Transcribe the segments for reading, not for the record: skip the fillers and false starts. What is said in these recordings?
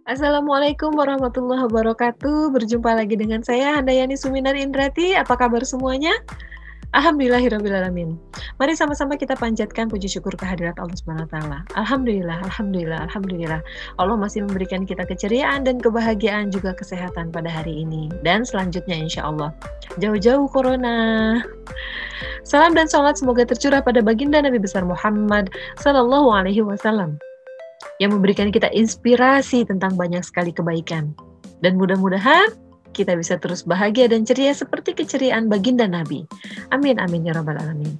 Assalamualaikum warahmatullahi wabarakatuh. Berjumpa lagi dengan saya Handayani Suminar Indrati. Apa kabar semuanya? Alhamdulillahirrabbilalamin. Mari sama-sama kita panjatkan puji syukur kehadirat Allah Subhanahu wa taala. Alhamdulillah, alhamdulillah, alhamdulillah. Allah masih memberikan kita keceriaan dan kebahagiaan juga kesehatan pada hari ini dan selanjutnya insya Allah. Jauh-jauh corona. Salam dan salat semoga tercurah pada baginda Nabi besar Muhammad sallallahu alaihi wasallam yang memberikan kita inspirasi tentang banyak sekali kebaikan. Dan mudah-mudahan kita bisa terus bahagia dan ceria seperti keceriaan baginda Nabi. Amin, amin, ya rabbal alamin.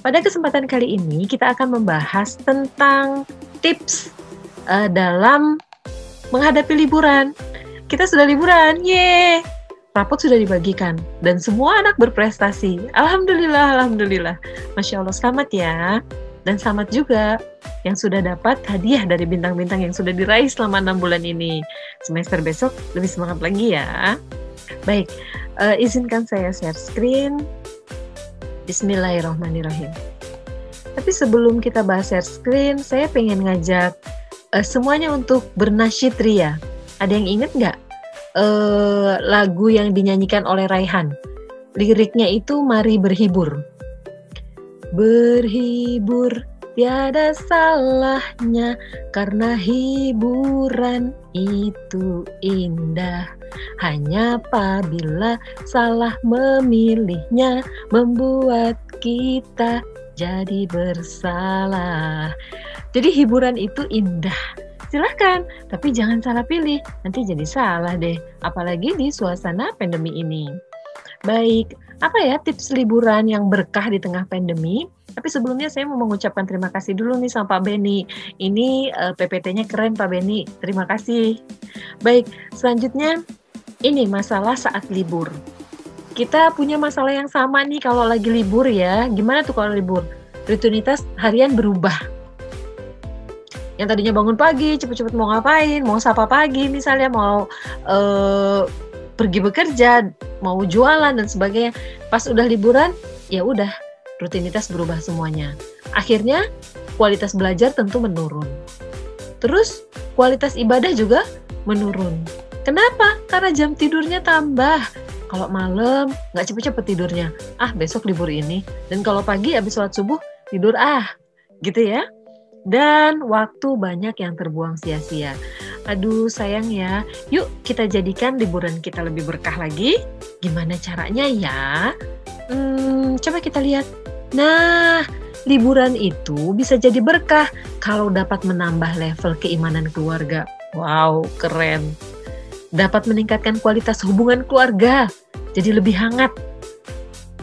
Pada kesempatan kali ini kita akan membahas tentang tips dalam menghadapi liburan. Kita sudah liburan, yeay! Rapot sudah dibagikan dan semua anak berprestasi. Alhamdulillah, alhamdulillah. Masya Allah, selamat ya. Dan selamat juga yang sudah dapat hadiah dari bintang-bintang yang sudah diraih selama 6 bulan ini. Semester besok lebih semangat lagi ya. Baik, izinkan saya share screen. Bismillahirrahmanirrahim. Tapi sebelum kita bahas share screen, saya pengen ngajak semuanya untuk bernasyid ria. Ada yang ingat nggak lagu yang dinyanyikan oleh Raihan? Liriknya itu mari berhibur. Berhibur tiada salahnya karena hiburan itu indah. Hanya apabila salah memilihnya membuat kita jadi bersalah. Jadi hiburan itu indah. Silahkan, tapi jangan salah pilih. Nanti jadi salah deh. Apalagi di suasana pandemi ini. Baik, apa ya tips liburan yang berkah di tengah pandemi? Tapi sebelumnya saya mau mengucapkan terima kasih dulu nih sama Pak Beni. Ini PPT-nya keren Pak Beni, terima kasih. Baik, selanjutnya ini masalah saat libur. Kita punya masalah yang sama nih kalau lagi libur ya. Gimana tuh kalau libur? Rutinitas harian berubah. Yang tadinya bangun pagi, cepet-cepet mau ngapain, mau sapa pagi misalnya, mau pergi bekerja, mau jualan dan sebagainya. Pas udah liburan, ya udah rutinitas berubah semuanya. Akhirnya kualitas belajar tentu menurun. Terus kualitas ibadah juga menurun. Kenapa? Karena jam tidurnya tambah. Kalau malam nggak cepet-cepet tidurnya. Besok libur ini. Dan kalau pagi habis sholat subuh tidur gitu ya. Dan waktu banyak yang terbuang sia-sia. Aduh sayang ya, yuk kita jadikan liburan kita lebih berkah lagi. Gimana caranya ya? Coba kita lihat. Nah, liburan itu bisa jadi berkah kalau dapat menambah level keimanan keluarga. Wow, keren. Dapat meningkatkan kualitas hubungan keluarga, jadi lebih hangat.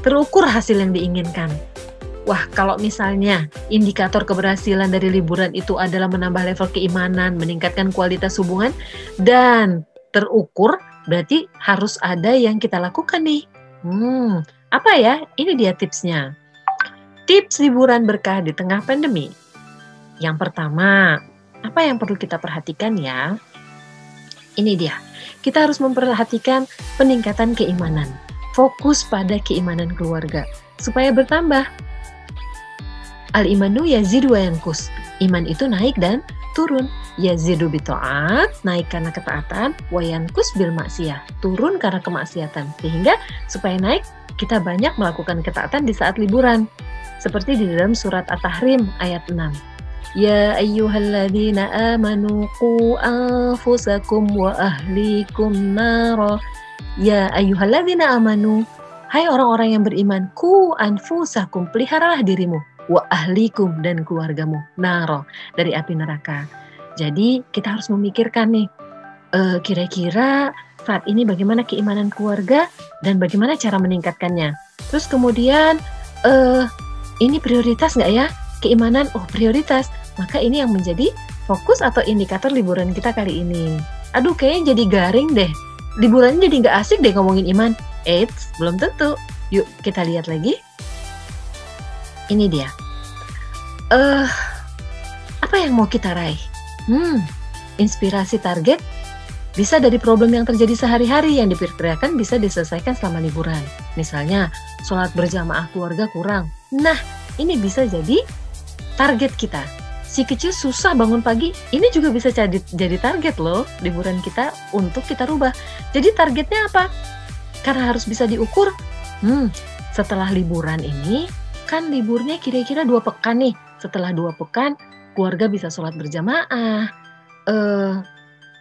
Terukur hasil yang diinginkan. Wah, kalau misalnya indikator keberhasilan dari liburan itu adalah menambah level keimanan, meningkatkan kualitas hubungan, dan terukur, berarti harus ada yang kita lakukan nih. Apa ya? Ini dia tipsnya. Tips liburan berkah di tengah pandemi. Yang pertama, apa yang perlu kita perhatikan ya? Ini dia. Kita harus memperhatikan peningkatan keimanan. Fokus pada keimanan keluarga supaya bertambah. Al-imanu yazidu wa yanqus. Iman itu naik dan turun. Yazidu bita'at, naik karena ketaatan, wa yanqus bil maksiyah, turun karena kemaksiatan. Sehingga supaya naik, kita banyak melakukan ketaatan di saat liburan. Seperti di dalam surat At-Tahrim ayat 6. Ya ayyuhalladzina amanu qu anfusakum wa ahlikum nara. Ya ayyuhalladzina amanu, hai orang-orang yang beriman, qu anfusakum, peliharalah dirimu, wa ahlikum, dan keluargamu, naro, dari api neraka. Jadi kita harus memikirkan nih, kira-kira saat ini bagaimana keimanan keluarga dan bagaimana cara meningkatkannya. Terus kemudian ini prioritas nggak ya? Keimanan, prioritas. Maka ini yang menjadi fokus atau indikator liburan kita kali ini. Aduh, kayaknya jadi garing deh. Liburannya jadi nggak asik deh ngomongin iman. Eits, belum tentu. Yuk kita lihat lagi. Ini dia. Apa yang mau kita raih? Inspirasi target bisa dari problem yang terjadi sehari-hari yang diperkirakan bisa diselesaikan selama liburan. Misalnya, sholat berjamaah keluarga kurang. Nah, ini bisa jadi target kita. si kecil susah bangun pagi, ini juga bisa jadi target loh liburan kita untuk kita rubah. Jadi targetnya apa? Karena harus bisa diukur, setelah liburan ini, kan liburnya kira-kira 2 pekan nih. Setelah 2 pekan, keluarga bisa sholat berjamaah.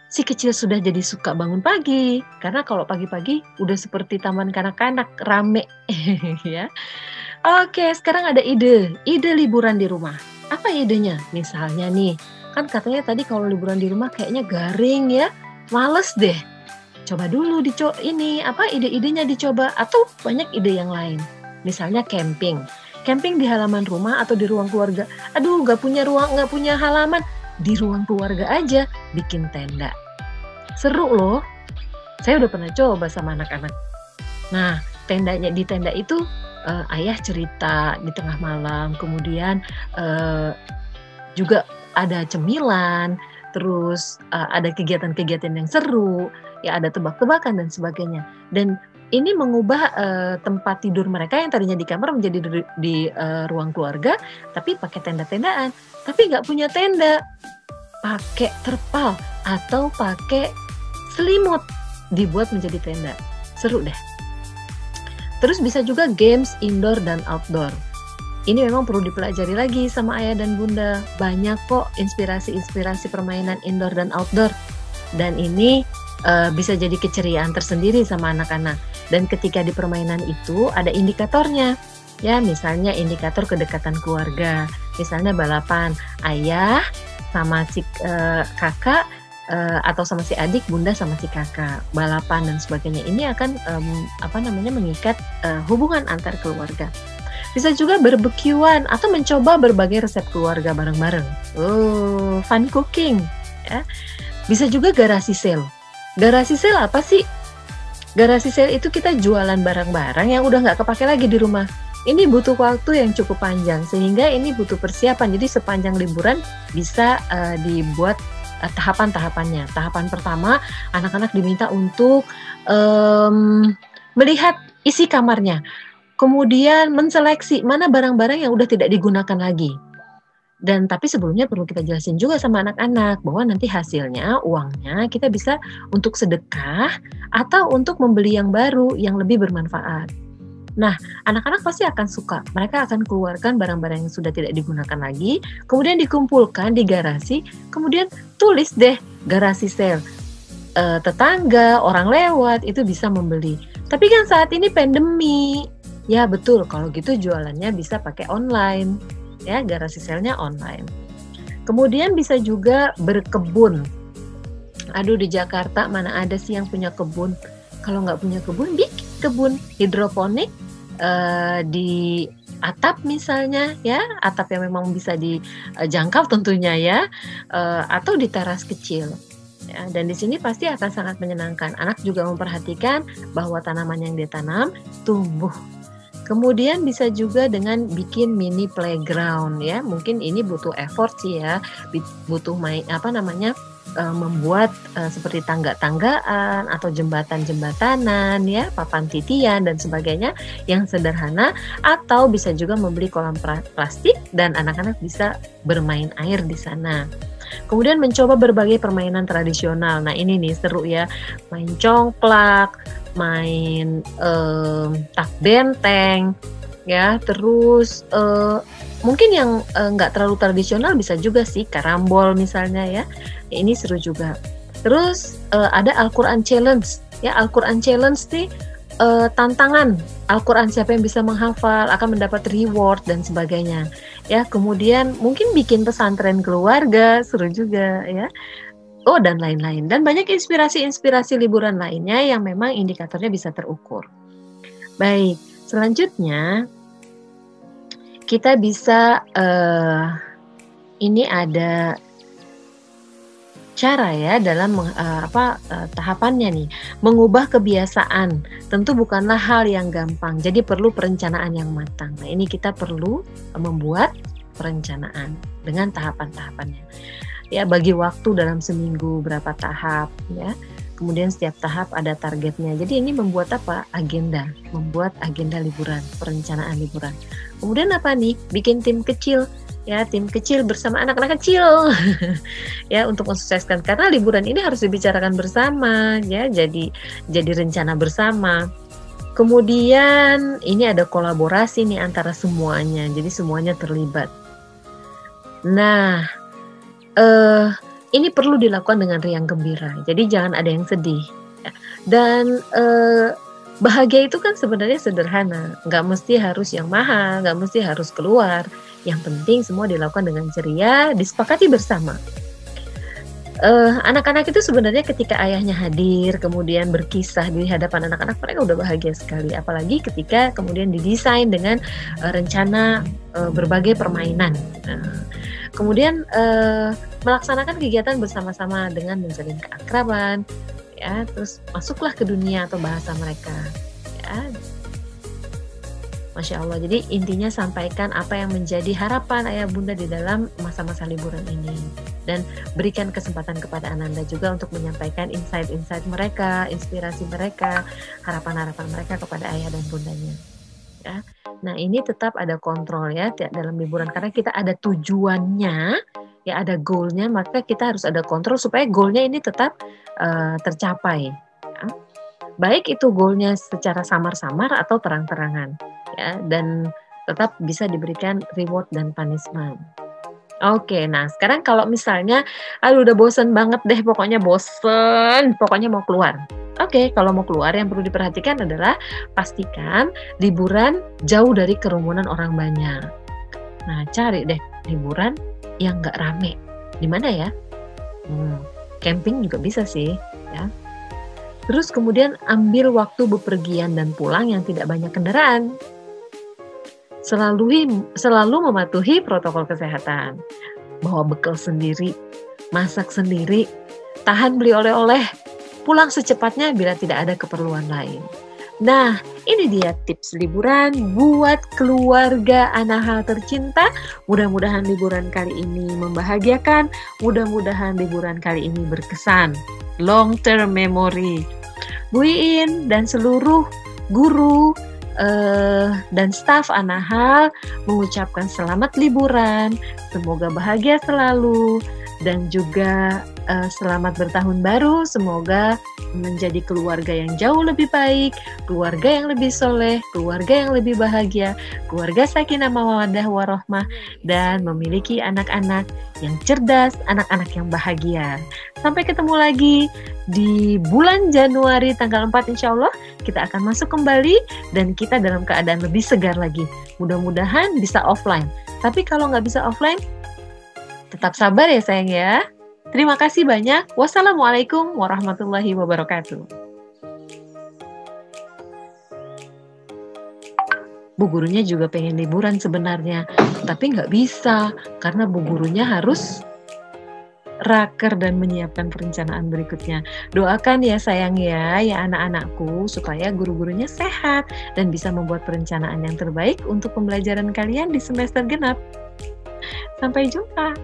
Si kecil sudah jadi suka bangun pagi, karena kalau pagi-pagi udah seperti taman kanak-kanak, rame. Ya. Oke, sekarang ada ide liburan di rumah. Apa idenya? Misalnya nih, kan katanya tadi kalau liburan di rumah kayaknya garing ya, males deh. Coba dulu ide-idenya dicoba, atau banyak ide yang lain. Misalnya camping di halaman rumah atau di ruang keluarga. Aduh, nggak punya halaman, di ruang keluarga aja bikin tenda. Seru loh. Saya udah pernah coba sama anak-anak. Nah, di tenda itu ayah cerita di tengah malam, kemudian juga ada cemilan, terus ada kegiatan-kegiatan yang seru, ya ada tebak-tebakan dan sebagainya. Dan ini mengubah tempat tidur mereka yang tadinya di kamar menjadi di ruang keluarga, tapi pakai tenda-tendaan. Tapi nggak punya tenda, pakai terpal atau pakai selimut dibuat menjadi tenda. Seru deh. Terus bisa juga games indoor dan outdoor. Ini memang perlu dipelajari lagi sama ayah dan bunda. Banyak kok inspirasi permainan indoor dan outdoor. Dan ini bisa jadi keceriaan tersendiri sama anak-anak. Dan ketika di permainan itu ada indikatornya. Ya, misalnya indikator kedekatan keluarga. Misalnya balapan ayah sama si kakak, atau sama si adik, bunda sama si kakak, balapan dan sebagainya. Ini akan mengikat hubungan antar keluarga. Bisa juga barbekyuan atau mencoba berbagai resep keluarga bareng-bareng. Fun cooking ya. Bisa juga garasi sale. Garasi sale apa sih? Garasi sale itu kita jualan barang-barang yang udah nggak kepake lagi di rumah. Ini butuh waktu yang cukup panjang, sehingga ini butuh persiapan. Jadi sepanjang liburan bisa dibuat tahapan-tahapannya. Tahapan pertama, anak-anak diminta untuk melihat isi kamarnya. Kemudian menseleksi mana barang-barang yang udah tidak digunakan lagi. Dan tapi sebelumnya perlu kita jelasin juga sama anak-anak bahwa nanti hasilnya, uangnya kita bisa untuk sedekah atau untuk membeli yang baru yang lebih bermanfaat. Nah, anak-anak pasti akan suka. Mereka akan keluarkan barang-barang yang sudah tidak digunakan lagi, kemudian dikumpulkan di garasi, kemudian tulis deh garasi sale. Tetangga, orang lewat itu bisa membeli. Tapi kan saat ini pandemi. Ya betul, kalau gitu jualannya bisa pakai online. Ya, garasi sale-nya online. Kemudian bisa juga berkebun. Aduh, di Jakarta mana ada sih yang punya kebun? Kalau nggak punya kebun, bikin kebun hidroponik di atap misalnya, ya, atap yang memang bisa dijangkau tentunya ya, atau di teras kecil. Ya, dan di sini pasti akan sangat menyenangkan. Anak juga memperhatikan bahwa tanaman yang ditanam tumbuh. Kemudian bisa juga dengan bikin mini playground ya. Mungkin ini butuh effort sih ya. Butuh membuat seperti tangga-tanggaan atau jembatan-jembatanan ya, papan titian dan sebagainya yang sederhana, atau bisa juga membeli kolam plastik dan anak-anak bisa bermain air di sana. Kemudian mencoba berbagai permainan tradisional. Nah, ini nih seru ya. Main congklak, main tak benteng ya, terus mungkin yang nggak terlalu tradisional bisa juga sih karambol misalnya ya. Ini seru juga. Terus ada Al-Quran Challenge ya. Al-Quran Challenge nih tantangan Al-Quran, siapa yang bisa menghafal akan mendapat reward dan sebagainya ya. Kemudian mungkin bikin pesantren keluarga, seru juga ya. Oh, dan lain-lain. Dan banyak inspirasi-inspirasi liburan lainnya yang memang indikatornya bisa terukur. Baik, selanjutnya kita bisa ini ada cara ya dalam tahapannya nih. Mengubah kebiasaan tentu bukanlah hal yang gampang, jadi perlu perencanaan yang matang. Nah, ini kita perlu membuat perencanaan dengan tahapan-tahapannya. Ya, bagi waktu dalam seminggu berapa tahap ya. Kemudian setiap tahap ada targetnya. Jadi ini membuat apa? Agenda, membuat agenda liburan, perencanaan liburan. Kemudian apa nih? Bikin tim kecil. ya, tim kecil bersama anak-anak kecil ya, untuk mensukseskan, karena liburan ini harus dibicarakan bersama ya, jadi rencana bersama. Kemudian ini ada kolaborasi nih antara semuanya, jadi semuanya terlibat. Nah, ini perlu dilakukan dengan riang gembira, jadi jangan ada yang sedih ya. Dan bahagia itu kan sebenarnya sederhana, nggak mesti harus yang mahal, nggak mesti harus keluar. Yang penting semua dilakukan dengan ceria, disepakati bersama. Anak-anak itu sebenarnya ketika ayahnya hadir, kemudian berkisah di hadapan anak-anak, mereka udah bahagia sekali. Apalagi ketika kemudian didesain dengan rencana berbagai permainan. Kemudian melaksanakan kegiatan bersama-sama dengan menjalin keakraban, ya, terus masuklah ke dunia atau bahasa mereka, ya. Masya Allah, jadi intinya sampaikan apa yang menjadi harapan ayah bunda di dalam masa-masa liburan ini. Dan berikan kesempatan kepada Ananda juga untuk menyampaikan insight-insight mereka, inspirasi mereka, harapan-harapan mereka kepada ayah dan bundanya. Ya. Nah, ini tetap ada kontrol ya dalam liburan, karena kita ada tujuannya, ya ada goalnya, maka kita harus ada kontrol supaya goalnya ini tetap tercapai. Ya. Baik itu goalnya secara samar-samar atau terang-terangan. Ya, dan tetap bisa diberikan reward dan punishment. Oke, nah sekarang kalau misalnya, aduh udah bosen banget deh, pokoknya mau keluar. Oke, kalau mau keluar yang perlu diperhatikan adalah pastikan liburan jauh dari kerumunan orang banyak. Nah, cari deh liburan yang nggak rame. Di mana ya? Camping juga bisa sih, ya. Terus kemudian ambil waktu bepergian dan pulang yang tidak banyak kendaraan. Selalu mematuhi protokol kesehatan. Bawa bekal sendiri, masak sendiri, tahan beli oleh-oleh, pulang secepatnya bila tidak ada keperluan lain. Nah, ini dia tips liburan buat keluarga Anahal tercinta. Mudah-mudahan liburan kali ini membahagiakan, mudah-mudahan liburan kali ini berkesan. Long term memory. Bu Iin dan seluruh guru dan staf Anahal mengucapkan selamat liburan, semoga bahagia selalu, dan juga selamat bertahun baru, semoga menjadi keluarga yang jauh lebih baik, keluarga yang lebih soleh, keluarga yang lebih bahagia, keluarga sakinah mawaddah warahmah, dan memiliki anak-anak yang cerdas, anak-anak yang bahagia. Sampai ketemu lagi di bulan Januari tanggal 4 insya Allah. Kita akan masuk kembali dan kita dalam keadaan lebih segar lagi. Mudah-mudahan bisa offline. Tapi kalau nggak bisa offline, tetap sabar ya sayang ya. Terima kasih banyak. Wassalamualaikum warahmatullahi wabarakatuh. Bu gurunya juga pengen liburan sebenarnya, tapi nggak bisa karena bu gurunya harus raker dan menyiapkan perencanaan berikutnya. Doakan ya sayang ya anak-anakku supaya guru-gurunya sehat dan bisa membuat perencanaan yang terbaik untuk pembelajaran kalian di semester genap. Sampai jumpa.